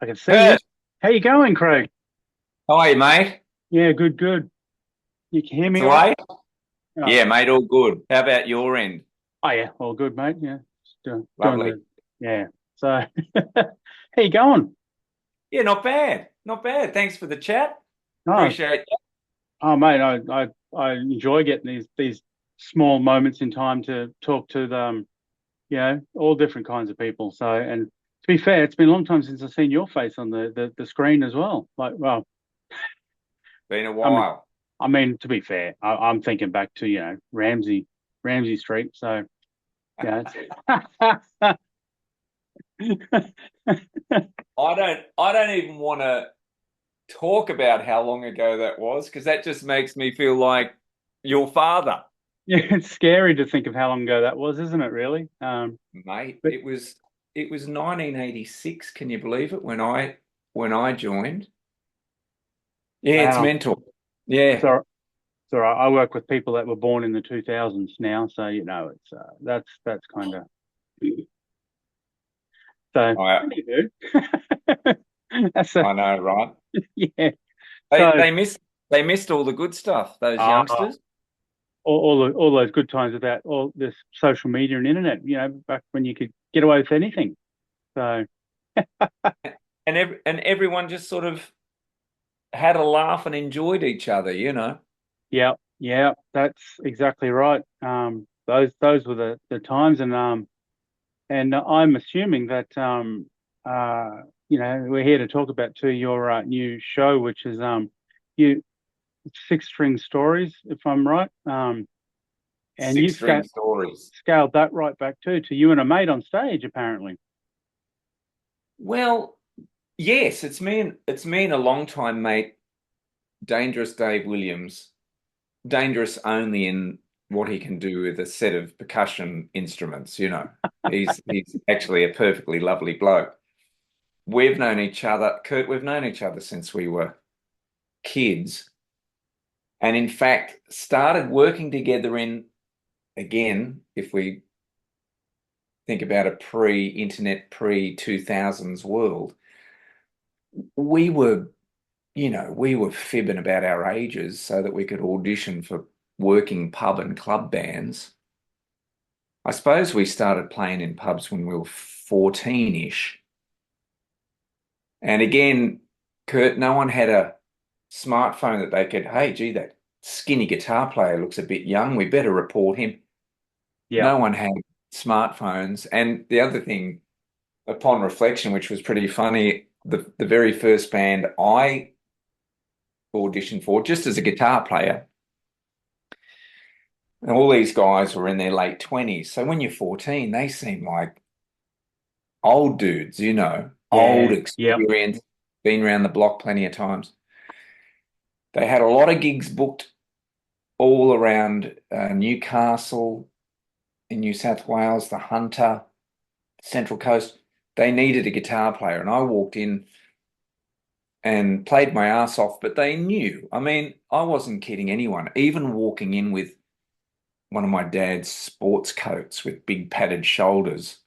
I can see you. Kurt, How you going, Craig? how are you, mate? Yeah, good, good. You can hear It's me all right? away? Oh, Yeah, mate, all good. How about your end? oh yeah, all good, mate. Yeah, just doing Lovely. the yeah. So, how you going? Yeah, not bad. Not bad. Thanks for the chat. Oh, Appreciate it. oh, mate, I enjoy getting these small moments in time to talk to them. All different kinds of people. So, and to be fair, it's been a long time since I've seen your face on the screen as well. Like, well, Been a I mean, while. to be fair, I'm thinking back to Ramsey Street. So, yeah, it's I don't even want to talk about how long ago that was because that just makes me feel like your father, yeah, it's scary to think of how long ago that was, isn't it, really? mate. But It was 1986, can you believe it, when I joined? Yeah, it's wow, mental. Yeah. so so I work with people that were born in the 2000s now, so it's that's kind of so I anywho, that's a I know, right? yeah. They So they missed they missed all the good stuff, those uh, youngsters. all those good times without all this social media and internet, back when you could get away with anything. So And everyone just sort of had a laugh and enjoyed each other. yeah, yeah, that's exactly right. Those were the times, and I'm assuming that we're here to talk about too your new show, which is you Six String Stories, if I'm right. And Six you've string stories. scaled that right back too to you and a mate on stage, apparently. Well, yes, it's me and a longtime mate, Dangerous Dave Williams. Dangerous only in what he can do with a set of percussion instruments. He's actually a perfectly lovely bloke. We've known each other, Kurt, we've known each other since we were kids, and in fact started working together in, again, if we think about a pre-internet, pre-2000s world, we were, we were fibbing about our ages so that we could audition for working pub and club bands. I suppose we started playing in pubs when we were 14-ish. And again, Kurt, no one had a smartphone that they could, hey, gee, that skinny guitar player looks a bit young. We better report him. Yeah. No one had smartphones. And the other thing, upon reflection, which was pretty funny, the very first band I auditioned for, just as a guitar player, and all these guys were in their late 20s. So when you're 14, they seem like old dudes, old, Yeah. Yep. experienced, been around the block plenty of times. They had a lot of gigs booked all around Newcastle in New South Wales, the Hunter, Central Coast. They needed a guitar player, and I walked in and played my ass off, but they knew. I mean, I wasn't kidding anyone. Even walking in with one of my dad's sports coats with big padded shoulders.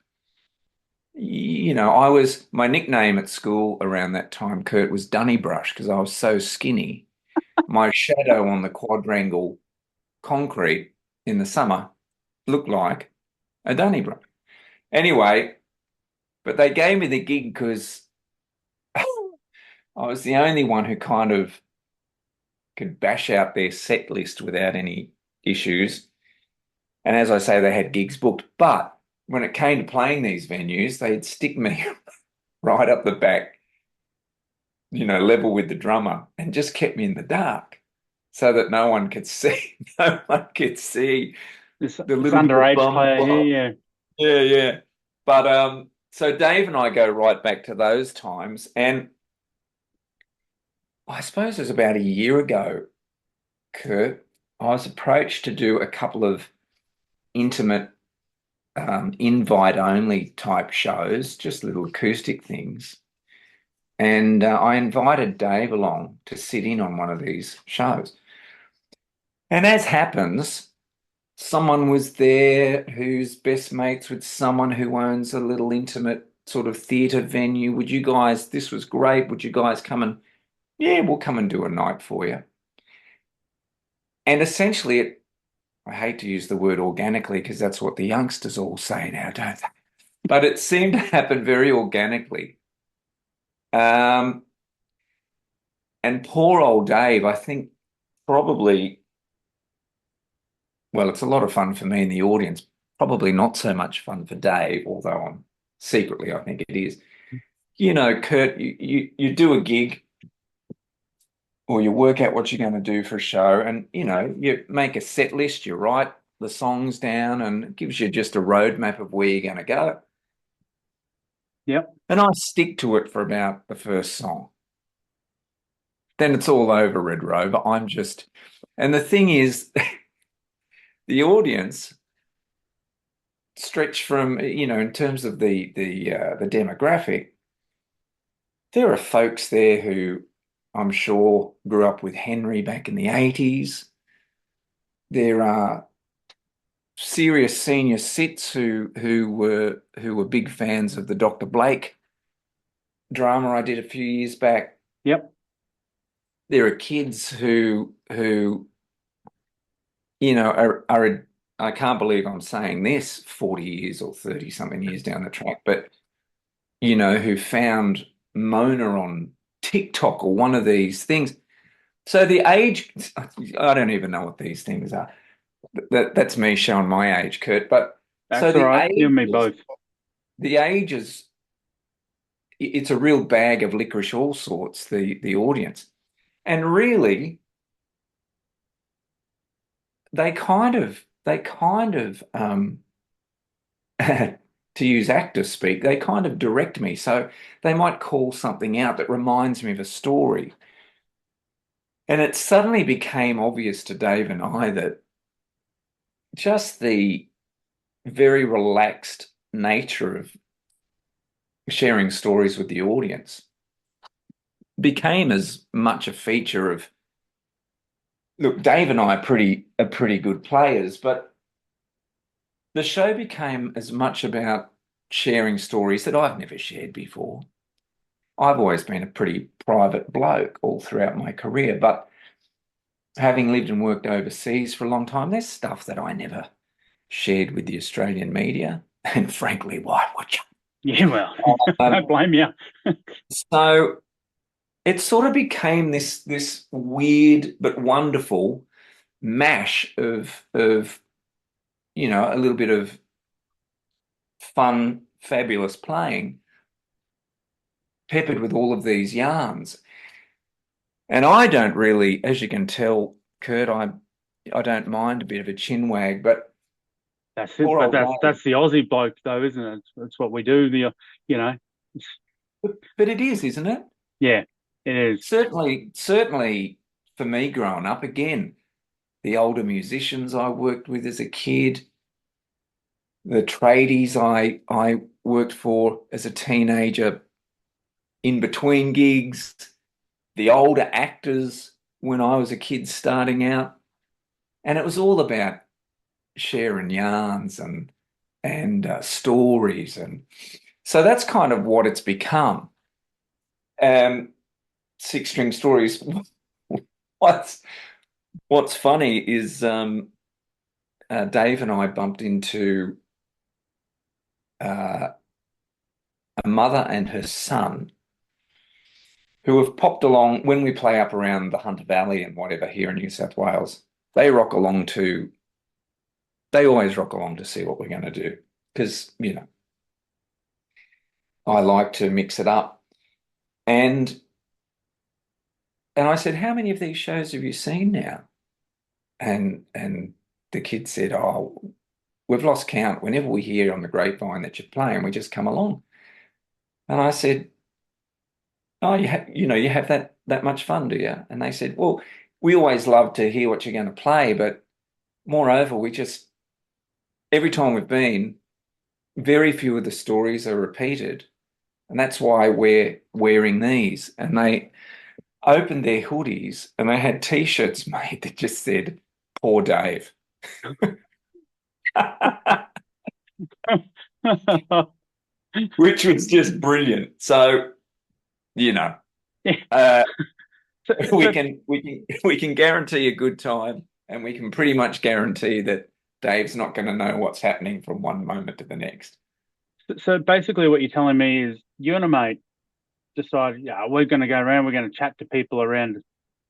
My nickname at school around that time, Kurt, was Dunnybrush because I was so skinny. My shadow on the quadrangle concrete in the summer looked like a Donnybrook. Anyway, but they gave me the gig because I was the only one who kind of could bash out their set list without any issues. And as I say, they had gigs booked. But when it came to playing these venues, they'd stick me right up the back, level with the drummer, and just kept me in the dark so that no one could see, no one could see the This little bit of underage bum. player here, yeah. Yeah, yeah. But so Dave and I go right back to those times, and I suppose it was about a year ago, Kurt, I was approached to do a couple of intimate, invite only type shows, just little acoustic things. And I invited Dave along to sit in on one of these shows. And as happens, someone was there who's best mates with someone who owns a little intimate sort of theatre venue. Would you guys, this was great. Would you guys come and, yeah, we'll come and do a night for you. And essentially, I hate to use the word organically because that's what the youngsters all say now, don't they? But it seemed to happen very organically. Um, and poor old Dave, I think probably, well, it's a lot of fun for me in the audience, probably not so much fun for Dave, although I'm secretly, I think it is. You know, Kurt, you do a gig or you work out what you're going to do for a show, and you make a set list, you write the songs down, and it gives you just a roadmap of where you're going to go. Yep. And I stick to it for about the first song. Then it's all over, Red Rover. And the thing is, the audience stretch from, in terms of the demographic, there are folks there who I'm sure grew up with Henry back in the 80s. There are serious senior cits who were big fans of the Dr. Blake drama I did a few years back. Yep. There are kids who are I can't believe I'm saying this 40 years or 30 something years down the track, but who found Mona on TikTok or one of these things. So the age, I don't even know what these things are. That's me showing my age, Kurt. But so That's all right. You and me both. the ages, it's a real bag of licorice all sorts, the audience. And really, they kind of to use actor speak, they kind of direct me. So they might call something out that reminds me of a story. And it suddenly became obvious to Dave and I that just the very relaxed nature of sharing stories with the audience became as much a feature of, look, Dave and I are pretty good players, but the show became as much about sharing stories that I've never shared before. I've always been a pretty private bloke all throughout my career, but having lived and worked overseas for a long time, there's stuff that I never shared with the Australian media. And frankly, why would you? Yeah, well, don't blame you. So it sort of became this weird but wonderful mash of a little bit of fun, fabulous playing, peppered with all of these yarns. And I don't really, as you can tell, Kurt, I don't mind a bit of a chin wag, but That's it. But that's the Aussie bloke, though, isn't it? That's what we do. but it is, isn't it? Yeah, it is. Certainly for me growing up, again, the older musicians I worked with as a kid, the tradies I worked for as a teenager in between gigs, the older actors when I was a kid starting out. And it was all about sharing yarns and stories. And so that's kind of what it's become. Six String Stories. What's funny is Dave and I bumped into a mother and her son who have popped along when we play up around the Hunter Valley and whatever here in New South Wales. They always rock along to see what we're going to do because, I like to mix it up. And I said, how many of these shows have you seen now? And the kid said, oh, we've lost count. Whenever we hear on the grapevine that you're playing, we just come along. And I said, oh, you have that much fun, do you? And they said, well, we always love to hear what you're going to play, but moreover, every time we've been, very few of the stories are repeated. And that's why we're wearing these. And they opened their hoodies and they had T-shirts made that just said, poor Dave. which was just brilliant. So, you know, Yeah. uh, So, we so, can guarantee a good time, and we can pretty much guarantee that Dave's not going to know what's happening from one moment to the next. so basically, what you're telling me is you and a mate decide, yeah, we're going to go around, we're going to chat to people around,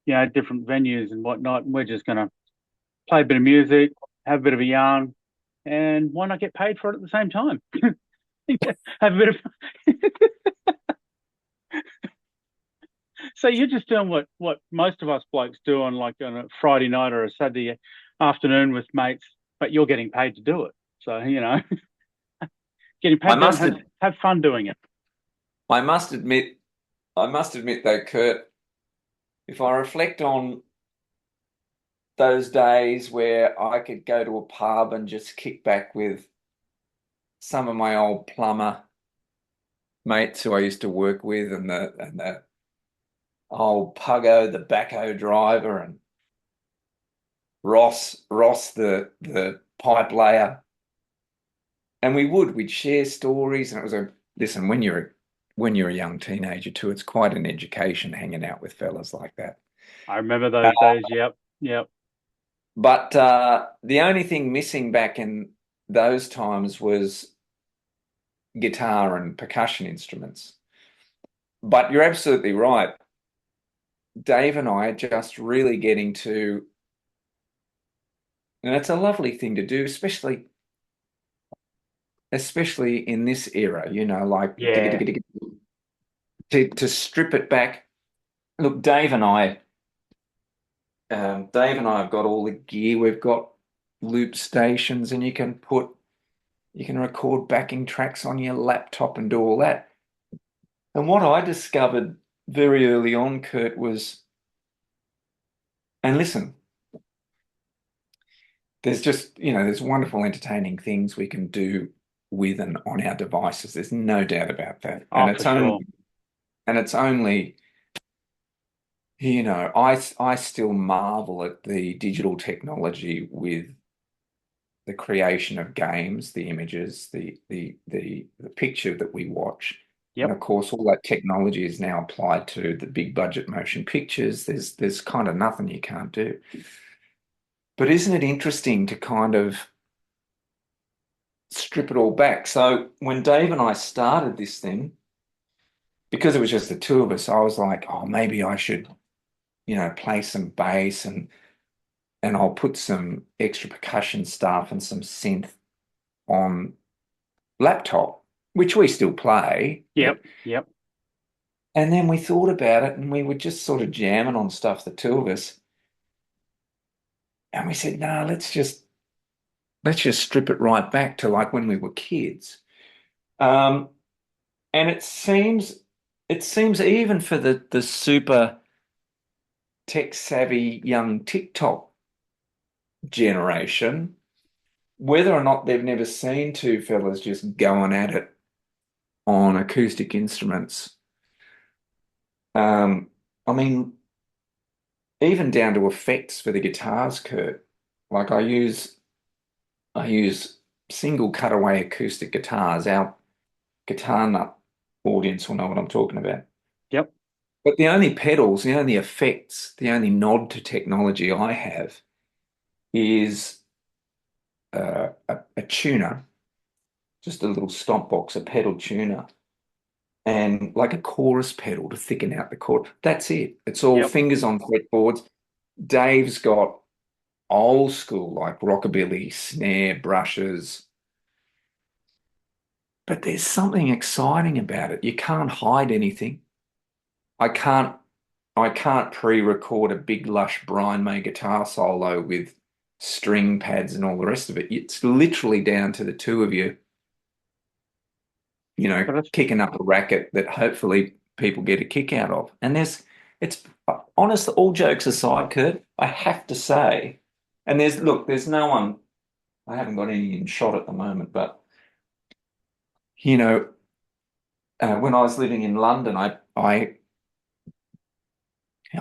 different venues and whatnot, and we're just going to play a bit of music, have a bit of a yarn, and why not get paid for it at the same time? Have a bit of. So you're just doing what most of us blokes do on a Friday night or a Saturday afternoon with mates, but you're getting paid to do it. So getting I paid to must have fun doing it. I must admit I must admit though, Kurt, if I reflect on those days where I could go to a pub and just kick back with some of my old plumber mates who I used to work with, and the old Puggo, the backhoe driver, and Ross, the pipe layer, and we'd share stories, and it was a listen when you're a young teenager too, it's quite an education hanging out with fellas like that. I remember those days. Yep, yep, But the only thing missing back in those times was guitar and percussion instruments. But you're absolutely right. Dave and I are just really getting to, and it's a lovely thing to do, especially in this era, like yeah. to strip it back. Look, Dave and I have got all the gear. We've got loop stations, and you can record backing tracks on your laptop and do all that. And what I discovered very early on, Kurt, was, and listen, there's wonderful entertaining things we can do with and on our devices. There's no doubt about that. And Oh, for it's only, sure. and it's only, I still marvel at the digital technology with the creation of games, the images, the picture that we watch. And Yep. of course, all that technology is now applied to the big budget motion pictures. There's kind of nothing you can't do. But isn't it interesting to kind of strip it all back? So when Dave and I started this thing, because it was just the two of us, I was like, oh, maybe I should, play some bass, and I'll put some extra percussion stuff and some synth on laptop, which we still play. Yep. Yep. And then we thought about it, and we were just sort of jamming on stuff, the two of us. And we said, no, let's just strip it right back to like when we were kids. Um, and it seems even for the super tech savvy young TikTok generation, whether or not they've never seen two fellas just going at it on acoustic instruments. I mean, even down to effects for the guitars, Kurt. Like I use single cutaway acoustic guitars. Our guitar nut audience will know what I'm talking about. Yep. But the only pedals, the only effects, the only nod to technology I have is a tuner, just a little stomp box, a pedal tuner, and like a chorus pedal to thicken out the chord. That's it. It's all Yep. fingers on fretboards. Dave's got old school, like rockabilly snare brushes, but there's something exciting about it. You can't hide anything. I can't I can't pre-record a big lush Brian May guitar solo with string pads and all the rest of it. It's literally down to the two of you, But it's kicking up a racket that hopefully people get a kick out of. And it's honest, all jokes aside, Kurt, I have to say, and there's no one, I haven't got any in shot at the moment, but you know, when I was living in London, I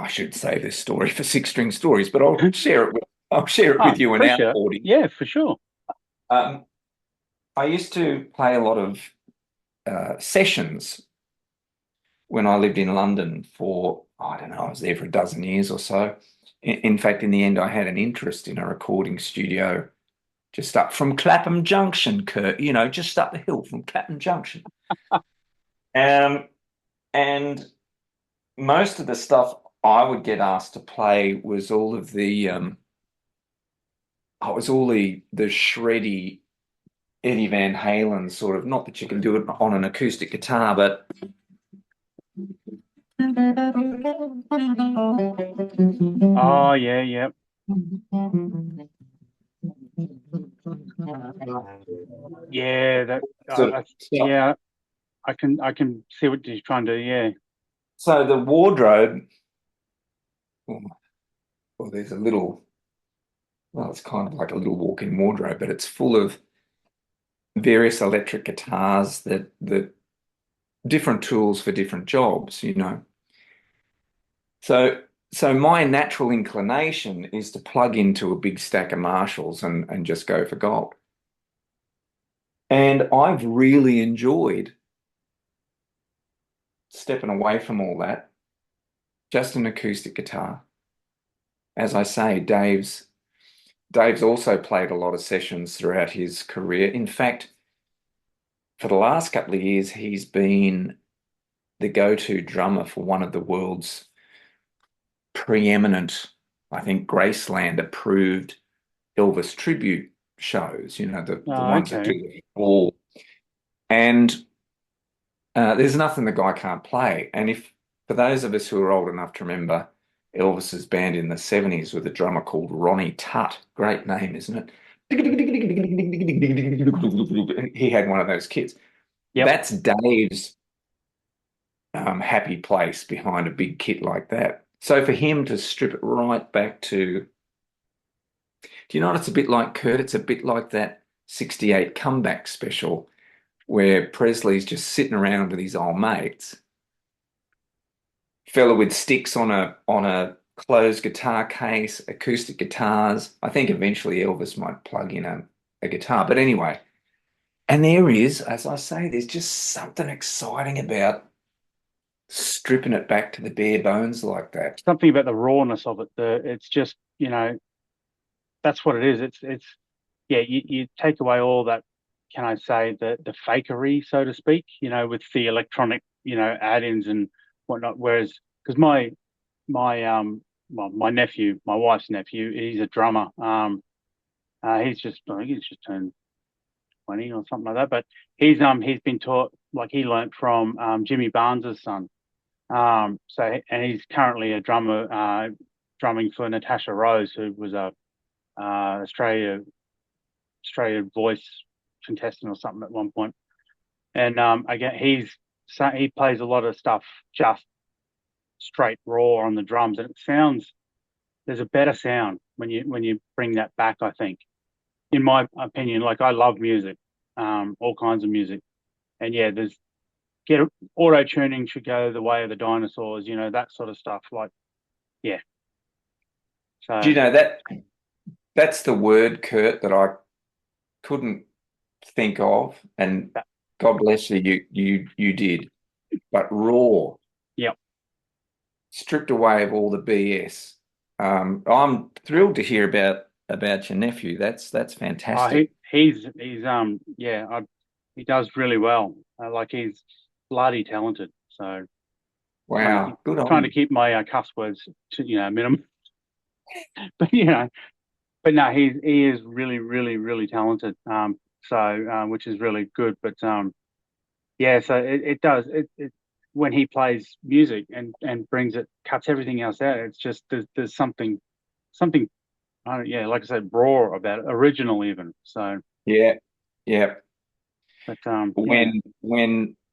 should save this story for Six String Stories, but I'll share it with you and our appreciate it. audience. Yeah, for sure. Um, I used to play a lot of sessions when I lived in London for, I don't know, I was there for a dozen years or so. In fact, in the end, I had an interest in a recording studio just up from Clapham Junction, Kurt, just up the hill from Clapham Junction. Um, and most of the stuff I would get asked to play was all of the the shreddy Eddie Van Halen sort of, not that you can do it on an acoustic guitar, but Oh yeah, yeah, yeah. That sort of stuff. yeah. I can see what you're trying to do. Yeah. So the wardrobe, well, there's a little, well, it's kind of like a little walk-in wardrobe, but it's full of various electric guitars that different tools for different jobs. So my natural inclination is to plug into a big stack of Marshalls and just go for gold. And I've really enjoyed stepping away from all that, just an acoustic guitar. As I say, Dave's also played a lot of sessions throughout his career. In fact, for the last couple of years, he's been the go-to drummer for one of the world's preeminent, I think, Graceland approved Elvis tribute shows, the Oh, ones that okay. do all. And there's nothing the guy can't play. And if, for those of us who are old enough to remember Elvis's band in the 70s with a drummer called Ronnie Tutt, great name, isn't it? He had one of those kids. Yep. That's Dave's happy place behind a big kit like that. So for him to strip it right back to, do you know what it's a bit like, Kurt? It's a bit like that 68 comeback special where Presley's just sitting around with his old mates, fella with sticks on a closed guitar case, acoustic guitars. I think eventually Elvis might plug in a guitar, but anyway. And there is, as I say, there's just something exciting about stripping it back to the bare bones like that. Something about the rawness of it. It's just, that's what it is. It's yeah. You take away all that. Can I say the fakery, so to speak? With the electronic, add-ins and whatnot. Whereas, because my nephew, my wife's nephew, he's a drummer. I think he's just turned 20 or something like that. But he's been taught, like, he learnt from Jimmy Barnes's son. And he's currently a drummer, drumming for Natasha Rose, who was a Australia Voice contestant or something at one point. And again, he plays a lot of stuff just straight raw on the drums, and there's a better sound when you bring that back, I think, in my opinion. Like, I love music, all kinds of music, and yeah, get auto tuning should go the way of the dinosaurs, that sort of stuff. Like, yeah. Do you So know that's the word, Kurt, that I couldn't think of, and that, God bless you did. But raw, yeah. stripped away of all the BS. I'm thrilled to hear about your nephew. That's He fantastic. he's yeah, he does really well. Like, he's bloody talented. So trying to keep Wow, good on trying to you. keep my cuss words to minimum. But but no, he is really, really, really talented. Which is really good. But yeah, so it does it when he plays music and brings it, cuts everything else out. It's just there's something, yeah, like I said, raw about it, original even. So, Yeah, yeah. but yeah,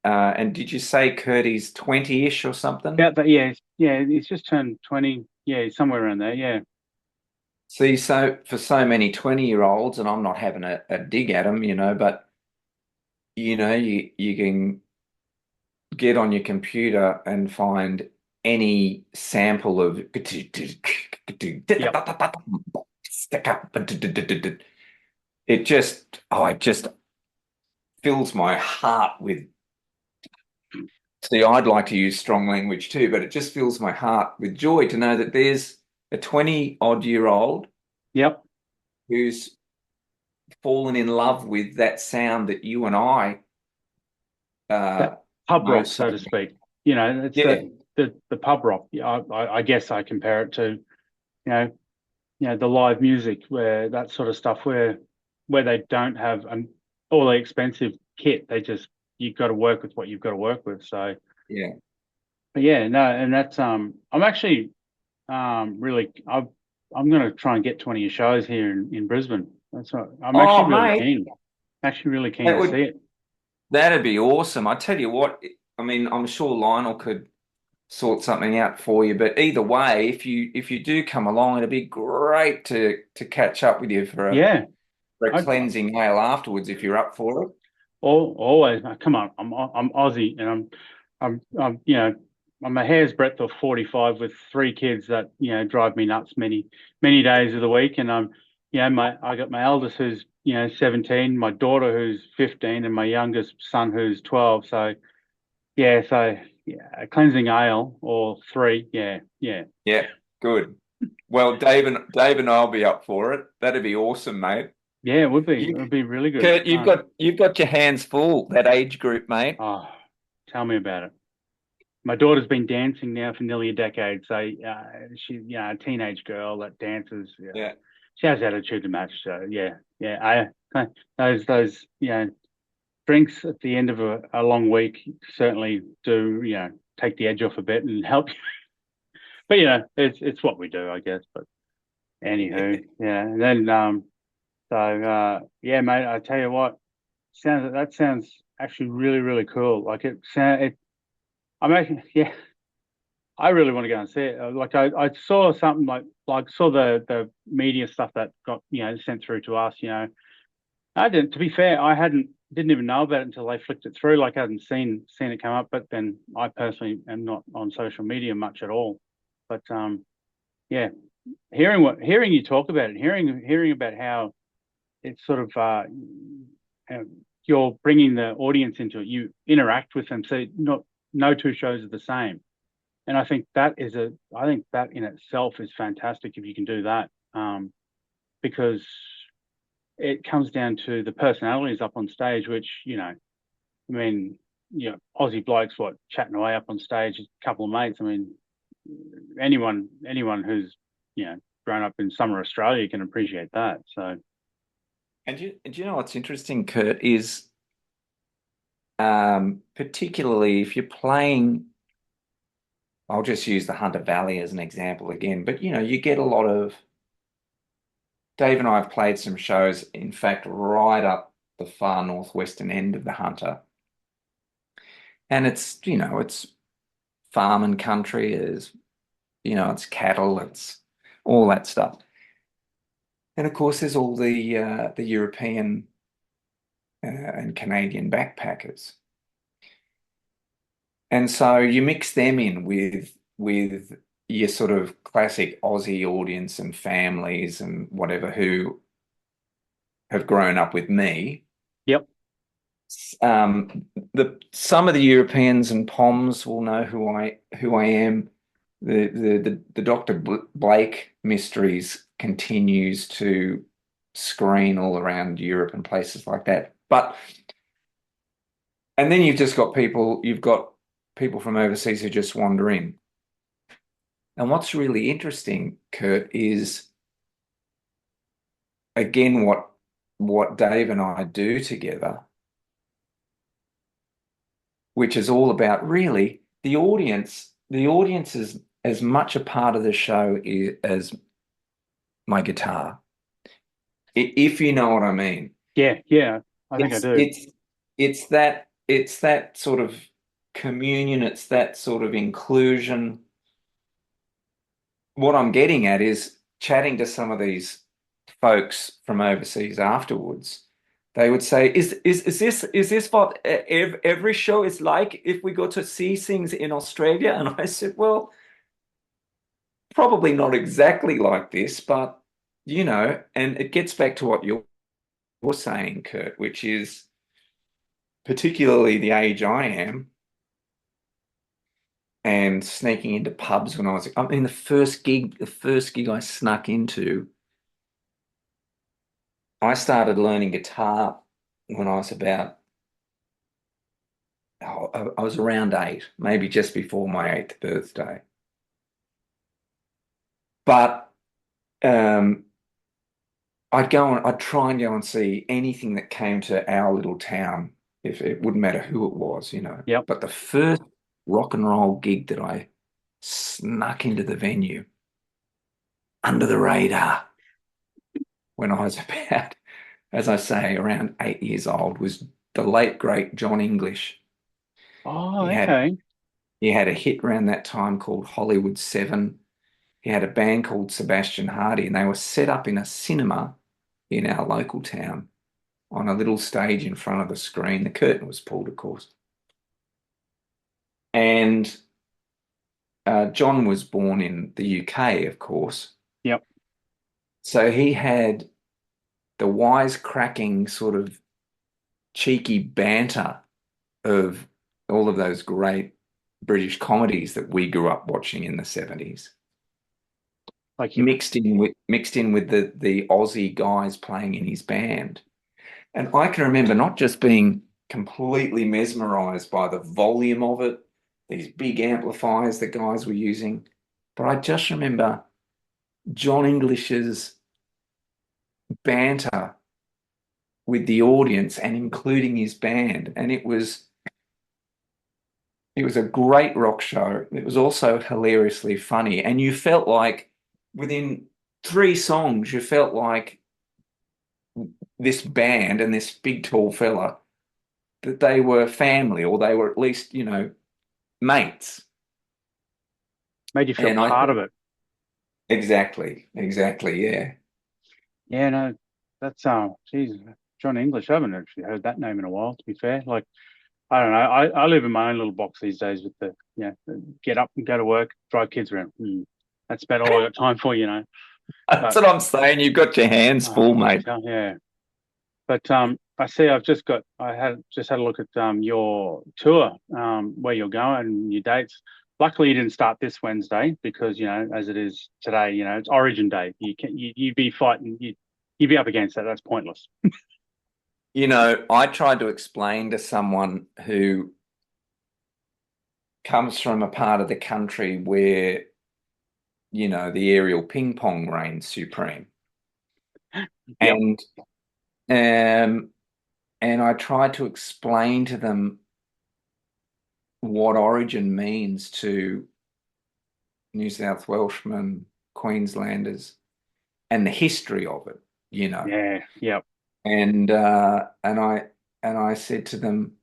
And did you say Curdy's 20-ish or something? about that. Yeah, yeah, he's just turned 20. Yeah, he's somewhere around there. Yeah, See, so for so many 20-year-olds, and I'm not having a dig at them, but you can get on your computer and find any sample of yep. it just fills my heart with See, I'd like to use strong language too, but it just fills my heart with joy to know that there's a 20-odd-year-old Yep. who's fallen in love with that sound that you and I That uh, pub know rock, so so to well. speak. You know, it's Yeah, the pub rock. Yeah, I guess I compare it to, know, the live music where that sort of stuff where they don't have all the expensive kit. They just you've got to work with what you've got to work with. So, yeah. but yeah, no, and that's I'm actually really I'm going to try and get to one of your shows here in Brisbane. That's what I'm actually Oh, really mate, keen. Actually, really keen that to see would it. that'd be awesome. I tell you what, I mean, I'm sure Lionel could sort something out for you, but either way, if you do come along, it'd be great to catch up with you Yeah, for a I cleansing ale afterwards if you're up for it. always come on. I'm Aussie, and I'm I'm a hair's breadth of 45 with three kids that drive me nuts many days of the week, and I got my eldest who's 17, my daughter who's 15, and my youngest son who's 12. So a cleansing ale or three, yeah. Yeah, good. Well, Dave and I'll be up for it. That'd be awesome, mate. Yeah, it would be. You, It would be really good. Kurt, you've got your hands full, that age group, mate. Oh, tell me about it. My daughter's been dancing now for nearly a decade. So she's a teenage girl that dances. Yeah. Yeah. She has attitude to match. So yeah. Those drinks at the end of a long week certainly do take the edge off a bit and help. But it's what we do, I guess. But anywho, yeah. And then yeah, mate. I tell you what, sounds actually really really cool. Like I'm actually yeah. I really want to go and see it. Like I saw something like saw the media stuff that got sent through to us. I didn't. To be fair, I didn't even know about it until they flicked it through. Like I hadn't seen it come up. But then I personally am not on social media much at all. But yeah, hearing you talk about it, hearing about how it's sort of uh, you're bringing the audience into it. You interact with them, so not no two shows are the same. And I think that in itself is fantastic if you can do that, because it comes down to the personalities up on stage, which, I mean, Aussie blokes, chatting away up on stage, a couple of mates. I mean, anyone who's, grown up in summer Australia can appreciate that. So, And you know what's interesting, Kurt, is particularly if you're playing, I'll just use the Hunter Valley as an example again, but you get a lot of, Dave and I have played some shows, in fact, right up the far northwestern end of the Hunter. And it's farm and country, it's cattle, it's all that stuff. And of course, there's all the European and Canadian backpackers. And so you mix them in with your sort of classic Aussie audience and families and whatever who have grown up with me. yep, Some of the Europeans and Poms will know who I am. The Dr. Blake Mysteries continues to screen all around Europe and places like that. And then you've got people from overseas who just wander in. And what's really interesting, Kurt, is again what Dave and I do together, which is all about really the audience. The audience is as much a part of the show as my guitar, if you know what I mean. yeah. I think I It's do. it's it's that sort of communion. It's that sort of inclusion. What I'm getting at is chatting to some of these folks from overseas afterwards. They would say, "Is this what every show is like if we go to see things in Australia?" And I said, "Well, probably not exactly like this, but and it gets back to what you're saying, Kurt, which is particularly the age I am. and sneaking into pubs when I mean, the first gig I snuck into, I started learning guitar when I was about, I was around 8, maybe just before my 8th birthday. But um, I'd try and go and see anything that came to our little town, if it wouldn't matter who it was. Yep. But the first rock and roll gig that I snuck into the venue under the radar when I was about, as I say, around 8 years old, was the late great John English. Oh, He had okay. he had a hit around that time called Hollywood 7. He had a band called Sebastian Hardy, and they were set up in a cinema in our local town on a little stage in front of the screen. The curtain was pulled, of course. And John was born in the UK, of course. Yep. So he had the wisecracking sort of cheeky banter of all of those great British comedies that we grew up watching in the 70s, Like you. mixed in with the Aussie guys playing in his band. And I can remember not just being completely mesmerized by the volume of it, these big amplifiers the guys were using, but I just remember John English's banter with the audience and including his band. And it was a great rock show. It was also hilariously funny. And you felt like within 3 songs, you felt like this band and this big tall fella, that they were family, or they were at least, mates. Made you feel And I part of think it. exactly, yeah. Yeah, no, that's geez, John English. I haven't actually heard that name in a while, to be fair. Like, I don't know. I live in my own little box these days with get up and go to work, drive kids around. That's about all I got time for. That's But what I'm saying. You've got your hands full, mate. yeah. But I see I had just had a look at your tour, where you're going and your dates. Luckily, you didn't start this Wednesday because, as it is today, it's Origin Day. You'd be fighting, you'd be up against that. That's pointless. I tried to explain to someone who comes from a part of the country where, the aerial ping pong reigns supreme. Yep. And um and I tried to explain to them what origin means to New South Welshmen, Queenslanders, and the history of it. Yeah. Yep. And I said to them,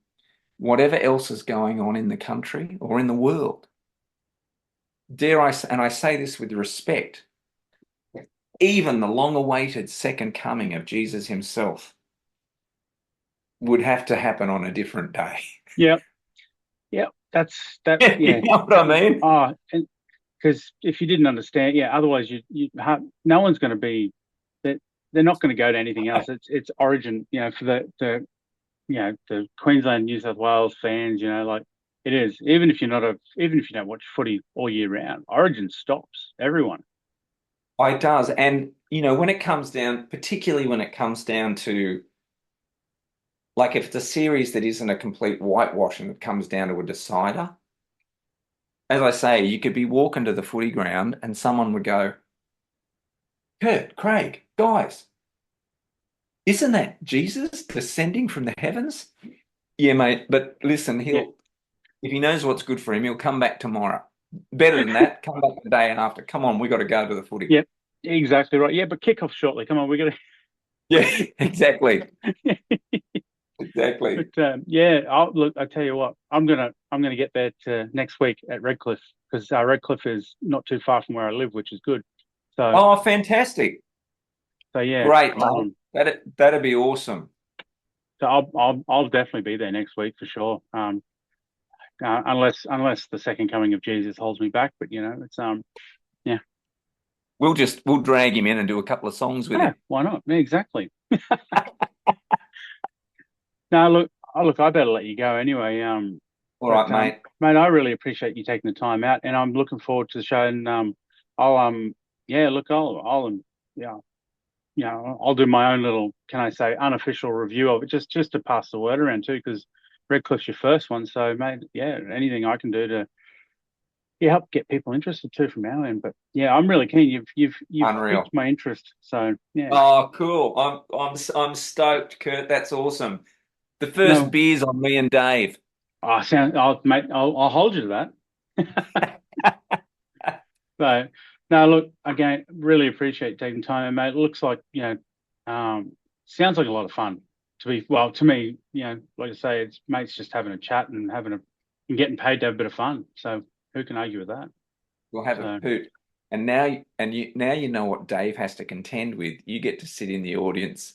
whatever else is going on in the country or in the world, and I say this with respect, even the long-awaited second coming of Jesus himself would have to happen on a different day. Yep. Yep. That's that. You Yeah. know what I mean? Oh, and because if you didn't understand, yeah, otherwise no one's going to be that they're not going to go to anything else. It's Origin, for the Queensland, New South Wales fans, like it is. Even if you don't watch footy all year round, Origin stops everyone. It does. And, when it comes down, particularly when it comes down to, like, if it's a series that isn't a complete whitewash and it comes down to a decider, as I say, you could be walking to the footy ground and someone would go, Kurt, Craig, guys, isn't that Jesus descending from the heavens? Yeah, mate. But listen, Yeah, if he knows what's good for him, he'll come back tomorrow. Better than that, come back the day after. Come on, we got to go to the footy. yeah, exactly right. Yeah, but kick off shortly. Come on, we got Yeah, exactly. to. Exactly. But yeah, look. I tell you what, I'm gonna get there next week at Redcliffe because Redcliffe is not too far from where I live, which is good. So Oh, fantastic. yeah, Great, mate. That'd be awesome. so I'll definitely be there next week for sure. Unless the second coming of Jesus holds me back, but it's yeah. We'll drag him in and do a couple of songs with Yeah, him. why not? Yeah, exactly. Now look, I better let you go anyway. All But right, mate. mate, I really appreciate you taking the time out, and I'm looking forward to the show. And I'll yeah, look, yeah, I'll do my own little, can I say, unofficial review of it, just to pass the word around too, because Redcliffe's your first one. So, mate, yeah, anything I can do to help get people interested too from our end. But yeah, I'm really keen. You've Unreal. piqued my interest. So yeah, Oh, cool. I'm stoked, Kurt. That's awesome. The first no, beer's on me and Dave. mate, I'll hold you to that. So, no, look, again, really appreciate taking time, and mate. It looks like, sounds like a lot of fun to me, like I say, it's mates just having a chat and and getting paid to have a bit of fun. So who can argue with that? We'll have a So poot. And now you know what Dave has to contend with. You get to sit in the audience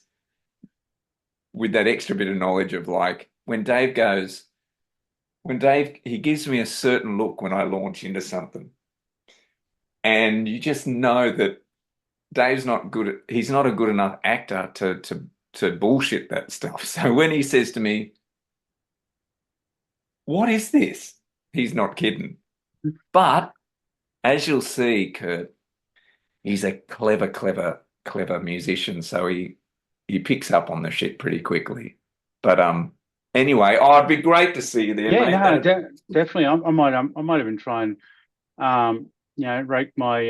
with that extra bit of knowledge of like when Dave he gives me a certain look when I launch into something. And you just know that he's not a good enough actor to bullshit that stuff. So when he says to me, "What is this?" He's not kidding. But as you'll see, Kurt, he's a clever musician, so he picks up on the shit pretty quickly. But anyway, oh, it'd be great to see you there, yeah, mate. no, definitely. I might even try and rake my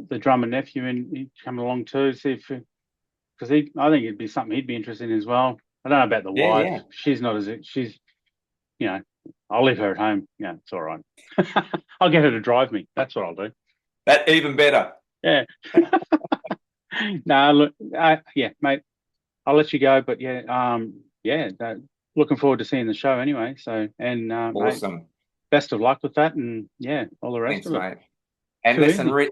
the drummer nephew in coming along too, see if because I think it'd be something he'd be interested in as well. I don't know about the Yeah, wife. yeah. She's not as she's you know, I'll leave her at home. Yeah, it's all right. I'll get her to drive me. That's what I'll do. That even better. Yeah. No, look, yeah, mate. I'll let you go, but yeah, yeah. Looking forward to seeing the show anyway. So, and mate, Awesome. best of luck with that, and yeah, all the rest Thanks, of it. mate. And Too listen, easy.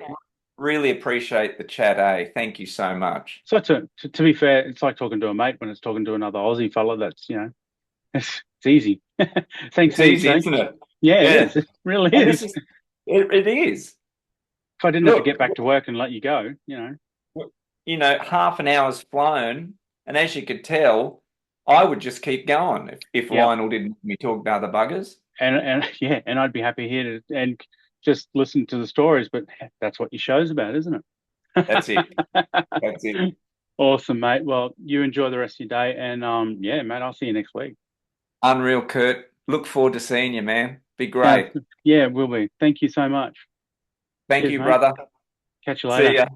really appreciate the chat, eh? Thank you so much. So to be fair, it's like talking to a mate when it's talking to another Aussie fella. That's it's easy. Thanks It's heaps, easy, eh? isn't it? Yeah, it Yeah. is. It really And this is. is it is. If I didn't have to get Look, back to work and let you go, half an hour's flown, and as you could tell, I would just keep going if yeah, Lionel didn't let me talk to other buggers. and yeah, and I'd be happy here to and just listen to the stories. But that's what your show's about, isn't That's it. it? That's it. Awesome, mate. Well, you enjoy the rest of your day, and yeah, mate, I'll see you next week. Unreal, Kurt. Look forward to seeing you, man. Be Sounds great. good. Yeah, will be. Thank you so much. Thank Cheers, you, mate. brother. Catch you See later. ya.